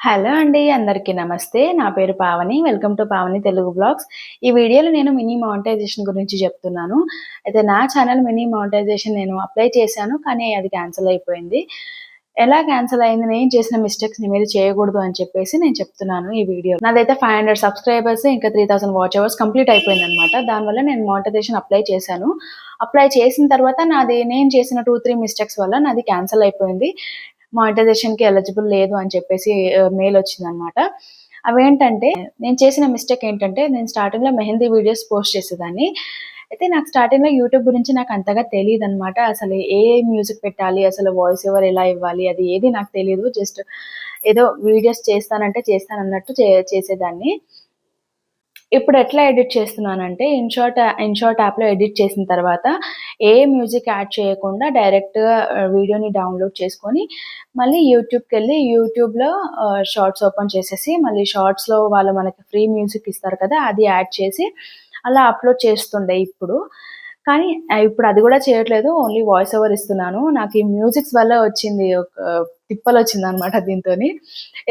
Hello అండి. అందరికీ నమస్తే. నా పేరు Pavani. Welcome to Pavani Telugu vlogs. ఈ వీడియోలో నేను మినీ మానిటైజేషన్ గురించి చెప్తున్నాను. అయితే నా ఛానల్ మినీ మానిటైజేషన్ నేను అప్లై చేశాను. కానీ అది క్యాన్సిల్ అయిపోయింది. ఎలా క్యాన్సిల్ అయింది? నేను చేసిన మిస్టేక్స్‌ని మీరు చేయకూడదు అని చెప్పేసి నేను చెప్తున్నాను ఈ వీడియో. నాదైతే 500 సబ్స్క్రైబర్స్ ఇంకా 3000 వాచ్ అవర్స్ కంప్లీట్ అయిపోయిందనమాట. దానివల్ల నేను మానిటైజేషన్ అప్లై చేశాను. అప్లై చేసిన తర్వాత నేను చేసిన 2, 3 మిస్టేక్స్ వల్ల నాది క్యాన్సిల్ అయిపోయింది. మానిటైజేషన్‌కి ఎలిజిబుల్ లేదు అని చెప్పేసి మెయిల్ వచ్చిందనమాట. అవేంటంటే నేను చేసిన మిస్టేక్ ఏంటంటే నేను స్టార్టింగ్‌లో మెహందీ వీడియోస్ పోస్ట్ చేసేదాన్ని. అయితే నాకు స్టార్టింగ్‌లో యూట్యూబ్ గురించి నాకు అంతగా తెలీదనమాట. అసలు ఏ మ్యూజిక్ పెట్టాలి, అసలు వాయిస్ ఓవర్ ఎలా ఇవ్వాలి అది ఏది నాకు తెలీదు. జస్ట్ ఏదో వీడియోస్ చేస్తానంటే చేస్తానన్నట్టు చేసేదాన్ని. ఇప్పుడు ఎట్లా ఎడిట్ చేస్తున్నానంటే ఇన్‌షాట్ యాప్‌లో ఎడిట్ చేసిన తర్వాత ఏ మ్యూజిక్ యాడ్ చేయకుండా డైరెక్ట్‌గా వీడియోని డౌన్‌లోడ్ చేసుకొని మళ్ళీ యూట్యూబ్‌కెళ్ళి యూట్యూబ్‌లో షార్ట్స్ ఓపెన్ చేసేసి మళ్ళీ షార్ట్స్‌లో వాళ్ళు మనకి ఫ్రీ మ్యూజిక్ ఇస్తారు కదా! అది యాడ్ చేసి అలా అప్‌లోడ్ చేస్తుండే ఇప్పుడు. కానీ ఇప్పుడు అది గూడా చేయట్లేదు. ఓన్లీ వాయిస్ ఓవర్ ఇస్తున్నాను. నాకు ఈ మ్యూజిక్స్ వల్ల వచ్చింది ఒక తిప్పలొచ్చిందనమాట దీంతోని.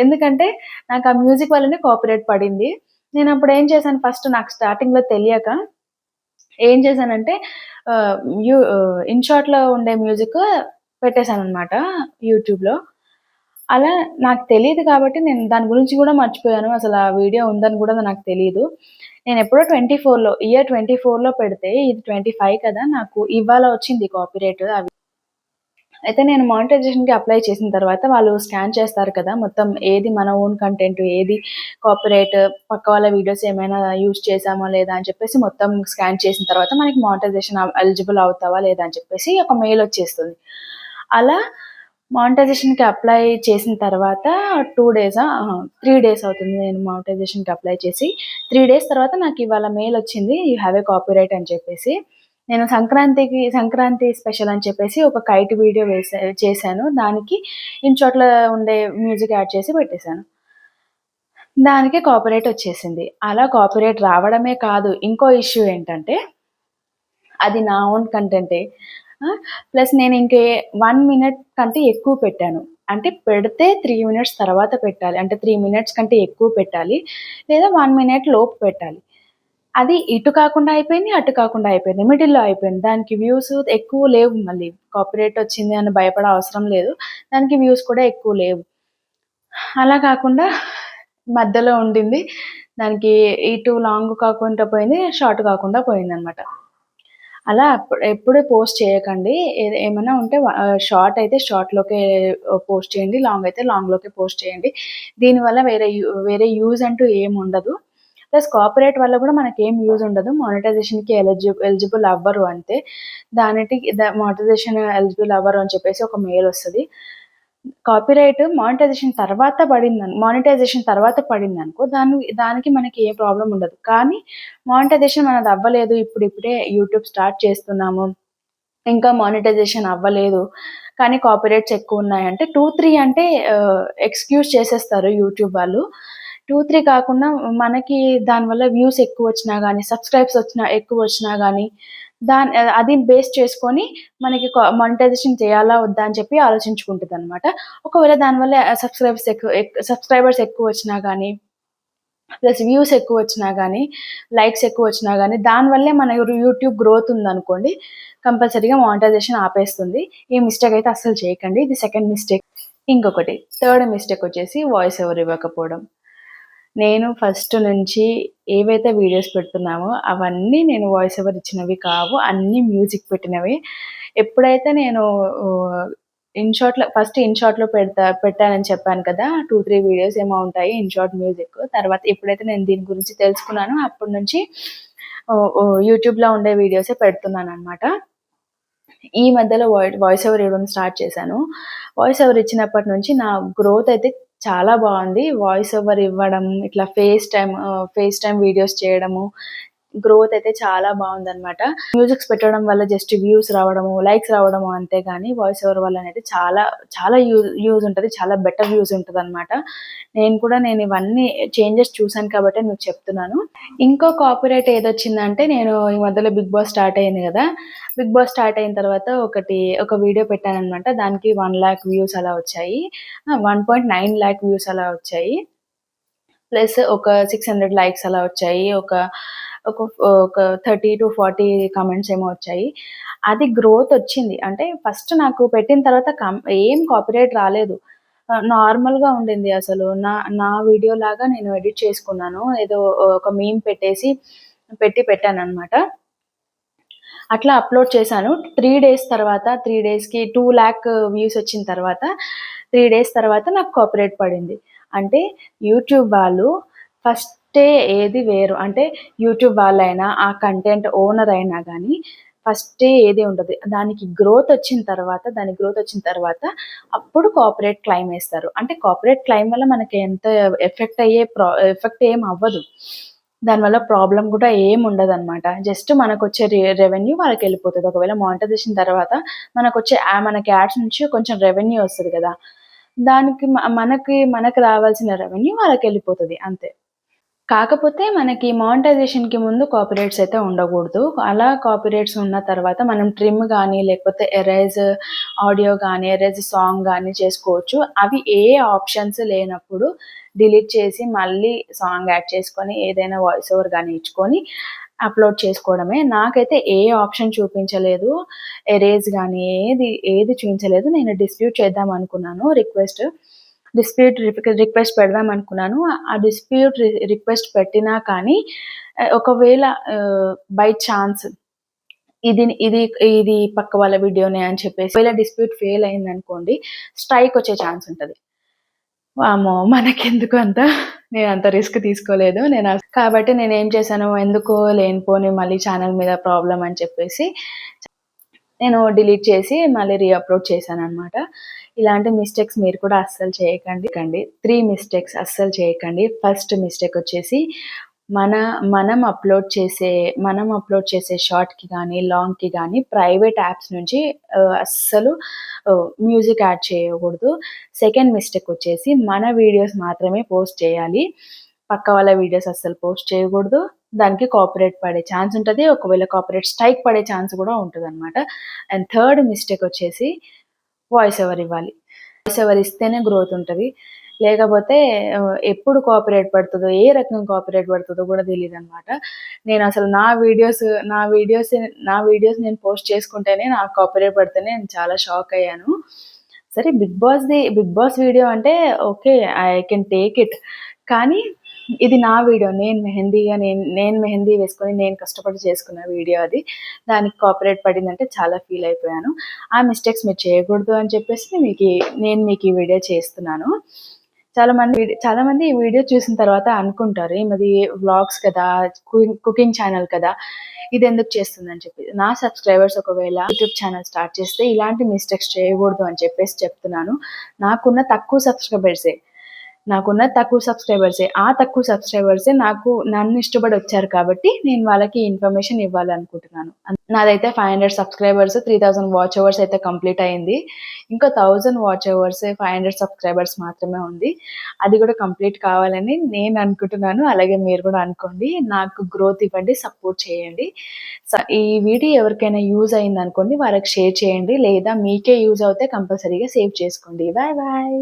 ఎందుకంటే నాకు ఆ మ్యూజిక్ వల్లనే కాపీరైట్ పడింది. నేనప్పుడు ఏం చేశాను ఫస్ట్ నాకు స్టార్టింగ్‌లో తెలియక ఏం చేశానంటే ఆహ్, ఇన్‌షాట్‌లో ఉండే మ్యూజిక్ పెట్టేసాననమాట యూట్యూబ్‌లో. అలా నాకు తెలీదు కాబట్టి నేను దాని గురించి గూడా మర్చిపోయాను. అసలు ఆ వీడియో ఉందని గూడా నాకు తెలీదు. నేనెప్పుడో 24లో పెడితే ఇది 25 కదా! నాకు ఇవాళ వచ్చింది కాపీరైట్. అయితే నేను మానిటైజేషన్‌కి అప్లై చేసిన తర్వాత వాళ్ళు స్కాన్ చేస్తారు కదా! మొత్తం ఏది మన ఓన్ కంటెంట్, ఏది కాపీరైట్, పక్క వాళ్ళ వీడియోస్ ఏమైనా యూజ్ చేశామా లేదా అని చెప్పేసి మొత్తం స్కాన్ చేసిన తర్వాత మనకి మానిటైజేషన్ ఎలిజిబుల్ అవుతావా లేదా అని చెప్పేసి ఒక మెయిల్ వచ్చేస్తుంది. అలా మానిటైజేషన్‌కి అప్లై చేసిన తర్వాత 3 డేస్ అవుతుంది నేను మానిటైజేషన్‌కి అప్లై చేసి. 3 డేస్ తర్వాత నాకు ఇవాళ మెయిల్ వచ్చింది. యూ హావ్ ఎ కాపీరైట్ అని చెప్పేసి. నేను సంక్రాంతి స్పెషల్ అని చెప్పేసి ఒక కైట్ వీడియో చేశాను. దానికి ఇన్‌షాట్‌లో ఉండే మ్యూజిక్ యాడ్ చేసి పెట్టేశాను. దానికి కాపీరైట్ వచ్చేసింది. అలా కాపీరైట్ రావడమే కాదు, ఇంకో ఇష్యూ ఏంటంటే అది నా ఓన్ కంటెంటే. ప్లస్ నేను 1 మినిట్ కంటే ఎక్కువ పెట్టాను. అంటే పెడితే 3 మినిట్స్ తర్వాత పెట్టాలి. అంటే 3 మినిట్స్ కంటే ఎక్కువ పెట్టాలి. లేదా 1 మినిట్ లోపు పెట్టాలి. అది ఇటు కాకుండా అయిపోయింది, అటు కాకుండా అయిపోయింది. మిడిల్‌లో అయిపోయింది. దానికి వ్యూస్ ఎక్కువ లేవు మళ్ళీ. కాపీరైట్ వచ్చింది అని భయపడే అవసరం లేదు. దానికి వ్యూస్ కూడా ఎక్కువ లేవు. అలా కాకుండా మధ్యలో ఉండింది. దానికి ఇటు లాంగ్ కాకుండా పోయింది, షార్ట్ కాకుండా పోయిందనమాట. అలా ఎప్పుడు పోస్ట్ చేయకండి. ఏమన్నా ఉంటే షార్ట్ అయితే షార్ట్‌లోకే పోస్ట్ చేయండి. లాంగ్ అయితే లాంగ్‌లోకే పోస్ట్ చేయండి. దీనివల్ల వేరే యూజ్ అంటూ ఏముండదు. ప్లస్ కాపీరైట్ వల్ల కూడా మనకేం యూజ్ ఉండదు. మానిటైజేషన్‌కి ఎలిజిబుల్ అవ్వరు అంతే. మానిటైజేషన్ ఎలిజిబుల్ అవ్వరు అని చెప్పేసి ఒక మెయిల్ వస్తది. కాపీరైట్ మానిటైజేషన్ తర్వాత పడిందనుకో దానికి మనకి ఏ ప్రాబ్లమ్ ఉండదు. కానీ మానిటైజేషన్ మనది అవ్వలేదు. ఇప్పుడిప్పుడే యూట్యూబ్ స్టార్ట్ చేస్తున్నాము. ఇంకా మానిటైజేషన్ అవ్వలేదు. కానీ కాపీరైట్స్ ఎక్కువున్నాయంటే 2, 3 అంటే ఎక్స్‌క్యూజ్ చేసేస్తారు యూట్యూబ్ వాళ్ళు. 2, 3 కాకుండా మనకి దానివల్ల వ్యూస్ ఎక్కువొచ్చినా గానీ, ఎక్కువొచ్చినా గానీ, అది బేస్ చేసుకొని మనకి మానిటైజేషన్ చేయాలా? వద్దా? అని చెప్పి ఆలోచించుకుంటదనమాట. ఒకవేళ దానివల్ల సబ్స్క్రైబర్స్ ఎక్కువొచ్చినా గానీ, ప్లస్ వ్యూస్ ఎక్కువొచ్చినా గానీ, లైక్స్ ఎక్కువొచ్చినా గానీ, దానివల్లే మన యూట్యూబ్ గ్రోత్ ఉందనుకోండి, కంపల్సరీగా మానిటైజేషన్ ఆపేస్తుంది. ఈ మిస్టేక్ అయితే అస్సలు చేయకండి. ఇది సెకండ్ మిస్టేక్. ఇంకొకటి థర్డ్ మిస్టేక్ వచ్చేసి వాయిస్ ఓవర్ ఇవ్వకపోవడం. నేను ఫస్ట్ నుంచి ఏవైతే వీడియోస్ పెడుతున్నామో అవన్నీ నేను వాయిస్ ఓవర్ ఇచ్చినవి కావు. అన్నీ మ్యూజిక్ పెట్టినవే. ఎప్పుడైతే నేను ఆహ్, ఇన్‌షాట్‌లో పెట్టానని చెప్పాను కదా! 2, 3 వీడియోస్ ఏమో ఉంటాయి ఇన్‌షాట్ మ్యూజిక్. తర్వాత ఎప్పుడైతే నేను దీని గురించి తెలుసుకున్నానో అప్పటి నుంచి యూట్యూబ్‌లో ఉండే వీడియోసే పెడుతున్నాననమాట. ఈ మధ్యలో వాయిస్ ఓవర్ ఇవ్వడం స్టార్ట్ చేశాను. వాయిస్ ఓవర్ ఇచ్చినప్పటి నుంచి నా గ్రోత్ అయితే చాలా బావుంది. వాయిస్ ఓవర్ ఇవ్వడం, ఇట్లా ఫేస్ టైమ్ వీడియోస్ చేయడము, గ్రోత్ అయితే చాలా బాగుందన్నమాట. మ్యూజిక్స్ పెట్టడం వల్ల జస్ట్ వ్యూస్ రావడము, లైక్స్ రావడము అంతే గాని వాయిస్ ఓవర్ వల్ల అయితే చాలా చాలా యూజ్ ఉంటది. చాలా బెటర్ యూజ్ ఉంటదన్నమాట. నేను ఇవన్నీ చేంజెస్ చూసాను కాబట్టే మీకు చెప్తున్నాను. ఇంకో కాపీరైట్ ఏదొచ్చిందంటే, నేను ఈ మధ్యలో 'బిగ్ బాస్' స్టార్ట్ అయింది గదా! 'బిగ్ బాస్' స్టార్ట్ అయిన తర్వాత ఒక వీడియో పెట్టాననమాట. దానికి 1,00,000 వ్యూస్ అలా వచ్చాయి. 1.9 లాక్ వ్యూస్ అలా వచ్చాయి. ప్లస్ ఒక 600 లైక్స్ అలా వచ్చాయి. ఒక ఒక ఒక 30-40 కామెంట్స్ ఏమో వచ్చాయి. అది గ్రోత్ వచ్చింది. అంటే ఫస్ట్ నాకు పెట్టిన తర్వాత ఏం కాపీరైట్ రాలేదు. నార్మల్‌గా ఉండింది అసలు. నా నా వీడియో లాగా నేను ఎడిట్ చేసుకున్నాను. ఏదో ఒక మీమ్ పెట్టాననమాట. అట్లా అప్‌లోడ్ చేశాను. 3 డేస్ తర్వాత 3 డేస్‌కి 2,00,000 వ్యూస్ వచ్చిన తర్వాత 3 డేస్ తర్వాత నాకు కాపీరైట్ పడింది. అంటే యూట్యూబ్ వాళ్ళు ఫస్టే ఏది వేరు. అంటే యూట్యూబ్ వాళ్ళైనా, ఆ కంటెంట్ ఓనర్ అయినా గానీ ఫస్టే ఏది ఉండదు. దాని గ్రోత్ వచ్చిన తర్వాత అప్పుడు కాపీరైట్ క్లెయిమ్ ఏస్తారు. అంటే కాపీరైట్ క్లెయిమ్ వల్ల మనకి ఎంత ఎఫెక్ట్ ఏం అవ్వదు. దానివల్ల ప్రాబ్లమ్ గూడా ఏముండదనమాట. Just మనకొచ్చే revenue వాళ్ళకెళ్ళిపోతది. ఒకవేళ మానిటైజేషన్ తర్వాత మనకి యాడ్స్ నుంచి కొంచెం రెవెన్యూ ఒస్తది గదా! దానికి మనకి రావాల్సిన రెవెన్యూ వాళ్ళకెళ్ళిపోతది అంతే. కాకపోతే మనకి మానిటైజేషన్‌కి ముందు కాపీరైట్స్ అయితే ఉండకూడదు. అలా కాపీరైట్స్ ఉన్న తర్వాత మనం ట్రిమ్ గానీ, లేకపోతే ఆడియో గానీ, ఎరేజ్ సాంగ్ గానీ చేసుకోవచ్చు. అవి ఏ ఆప్షన్స్ లేనప్పుడు డిలీట్ చేసి మళ్ళీ సాంగ్ యాడ్ చేసుకొని, ఏదైనా వాయిస్ ఓవర్ గానీ ఇచ్చుకొని అప్‌లోడ్ చేసుకోవడమే. నాకైతే ఏ ఆప్షన్ చూపించలేదు. ఎరేజ్ గానీ ఏది చూయించలేదు. నేను డిస్ప్యూట్ చేద్దాం అనుకున్నాను రిక్వెస్ట్ పెడదాం అనుకున్నాను. ఆ రిక్వెస్ట్ పెట్టినా కానీ ఒకవేళ బై ఛాన్స్ ఇది ఇది ఇది పక్క వాళ్ళ వీడియోనే అని చెప్పేసి ఒకవేళ డిస్ప్యూట్ ఫెయిల్ అయిందనుకోండి, స్ట్రైక్ వచ్చే ఛాన్స్ ఉంటది. వామ్మో! మనకెందుకు నేనంత రిస్క్ తీసుకోలేదు. కాబట్టి నేనేం చేశాను, ఎందుకు లేనిపోని మళ్ళీ ఛానల్ మీద ప్రాబ్లమ్ అని చెప్పేసి నేను డిలీట్ చేసి మళ్ళీ అప్‌లోడ్ చేశాననమాట. ఇలాంటి మిస్టేక్స్ మీరు కూడా అస్సలు చేయకండి. 3 మిస్టేక్స్ అస్సలు చేయకండి. ఫస్ట్ మిస్టేక్ వచ్చేసి మనం అప్‌లోడ్ చేసే షార్ట్‌కి గానీ, లాంగ్‌కి గానీ ప్రైవేట్ యాప్స్ నుంచి అస్సలు మ్యూజిక్ యాడ్ చేయకూడదు. సెకండ్ మిస్టేక్ వచ్చేసి మన వీడియోస్ మాత్రమే పోస్ట్ చేయాలి. పక్క వాళ్ళ వీడియోస్ అస్సలు పోస్ట్ చేయకూడదు. దానికి కాపీరైట్ పడే ఛాన్స్ ఉంటది. ఒకవేళ కాపీరైట్ స్ట్రైక్ పడే ఛాన్స్ గూడా ఉంటదనమాట. అండ్ థర్డ్ మిస్టేక్ వచ్చేసి వాయిస్ ఓవర్ ఇవ్వాలి. వాయిస్ ఓవర్ ఇస్తేనే గ్రోత్ ఉంటది. లేకపోతే ఎప్పుడు కాపీరైట్ పడతదో, ఏ రకంగా కాపీరైట్ పడతదో గూడా తెలీదనమాట. నేనసలు నా వీడియోస్ నేను పోస్ట్ చేసుకుంటేనే నాకు కాపీరైట్ పడితేనే నేను చాలా షాక్ అయ్యాను. సరే బిగ్ బాస్ వీడియో అంటే okay. I can take it. కానీ ఇది నా వీడియో. నేను మెహందీ వేసుకొని నేను కష్టపడి చేసుకున్న వీడియో అది. దానికి కాపీరైట్ పడిందంటే చాలా ఫీల్ అయిపోయాను. ఆ మిస్టేక్స్ మీరు చేయకూడదు అని చెప్పేసి నేను మీకు ఈ వీడియో చేస్తున్నాను. చాలామంది ఈ వీడియో చూసిన తర్వాత అనుకుంటారు, ఈమెది వ్లాగ్స్ కదా! కుకింగ్ ఛానల్ కదా! ఇదెందుకు చేస్తుందని చెప్పి. నా సబ్స్క్రైబర్స్ ఒకవేళ యూట్యూబ్ ఛానల్ స్టార్ట్ చేస్తే ఇలాంటి మిస్టేక్స్ చేయకూడదు అని చెప్పేసి చెప్తున్నాను. నాకున్న తక్కువ సబ్స్క్రైబర్సే. ఆ తక్కువ సబ్స్క్రైబర్సే నన్ను ఇష్టపడి వచ్చారు కాబట్టి నేను వాళ్ళకి ఇన్ఫర్మేషన్ ఇవ్వాలనుకుంటున్నాను. నాదైతే 500 సబ్స్క్రైబర్స్, 3000 వాచ్ అవర్స్ అయితే కంప్లీట్ అయింది. ఇంకా 1000 వాచ్ అవర్స్, 500 సబ్స్క్రైబర్స్ మాత్రమే ఉంది. అది కూడా కంప్లీట్ కావాలని నేను అనుకుంటున్నాను. అలాగే మీరు కూడా అనుకోండి. నాకు గ్రోత్ ఇవ్వండి, సపోర్ట్ చేయండి. ఈ వీడియో ఎవరికైనా యూజ్ అయిందనుకోండి, వాళ్ళకి షేర్ చేయండి. లేదా మీకే యూజ్ అవుతే కంపల్సరీగా సేవ్ చేసుకోండి. Bye bye.